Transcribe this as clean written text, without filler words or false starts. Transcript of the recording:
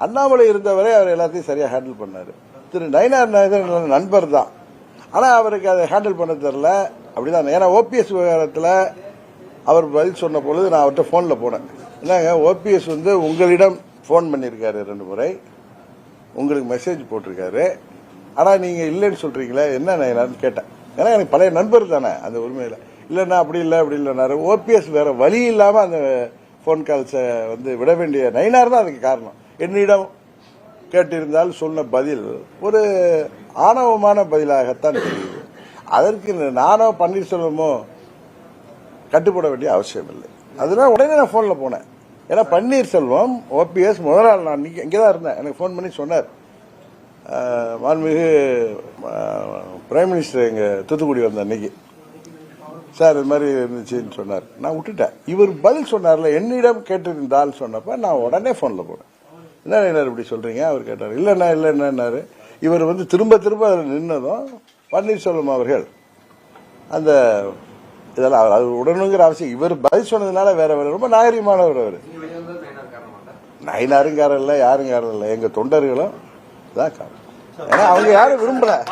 அண்ணாமலை இருந்தவரை அவர் எல்லாத்தையும் சரியா ஹேண்டில் பண்ணாரு. திரு நயினார் நாகேந்திரன் நண்பர் தான், ஆனா அவருக்கு அதை ஹேண்டில் பண்ண தெரியல. அப்படிதான். ஏன்னா ஓபிஎஸ் விவகாரத்தில் அவர் பதில் சொன்ன பொழுது நான் அவர்கிட்ட போன்ல போனேன். என்னங்க, ஓபிஎஸ் வந்து உங்களிடம் போன் பண்ணியிருக்காரு 2 முறை, உங்களுக்கு மெசேஜ் போட்டிருக்காரு, ஆனா நீங்க இல்லைன்னு சொல்றீங்களே, என்ன நயினார்னு கேட்டேன். ஏன்னா எனக்கு பழைய நண்பர் தானே அந்த உரிமையில. இல்லைன்னா அப்படி இல்லை அப்படி இல்லைனாரு. ஓபிஎஸ் வேற வழி இல்லாம அந்த போன் கால்ஸை வந்து விட வேண்டிய நயினார் தான் அதுக்கு காரணம். என்னிடம் கேட்டிருந்தால் சொன்ன பதில் ஒரு ஆணவமான பதிலாகத்தான் தெரியுது. அதற்கு நானோ பன்னீர்செல்வமோ கட்டுப்பட வேண்டிய அவசியம் இல்லை. அதனால உடனே நான் போன்ல போனேன். ஏன்னா பன்னீர்செல்வம் ஓபிஎஸ் முதல் நாள் நான் இங்கதான் இருந்தேன், எனக்கு போன் பண்ணி சொன்னார், மாண்புமிகு பிரைம் மினிஸ்டர் எங்க தூத்துக்குடி வந்த அன்னைக்கு, சார் இது மாதிரி இருந்துச்சுன்னு சொன்னார். நான் விட்டுட்டேன். இவர் பதில் சொன்னார்ல, என்னிடம் கேட்டிருந்தால் சொன்னப்ப நான் உடனே போன்ல போனேன். என்ன இப்படி சொல்றீங்க அவர் கேட்டார். இல்லைன்னாரு. இவர் வந்து திரும்ப திரும்ப அதில் நின்னதும் பன்னீர்செல்வம் அவர்கள் அந்த இதெல்லாம் அது உடனுங்கிற அவசியம், இவர் பதில் சொன்னதுனால வேற வேற ரொம்ப நாகரிகமானவர். அவர் நயினாரும் காரணம் இல்லை, யாரும் காரணம் இல்லை, எங்க தொண்டர்களும் தான் காரணம். ஏன்னா அவங்க யாரும் விரும்பல.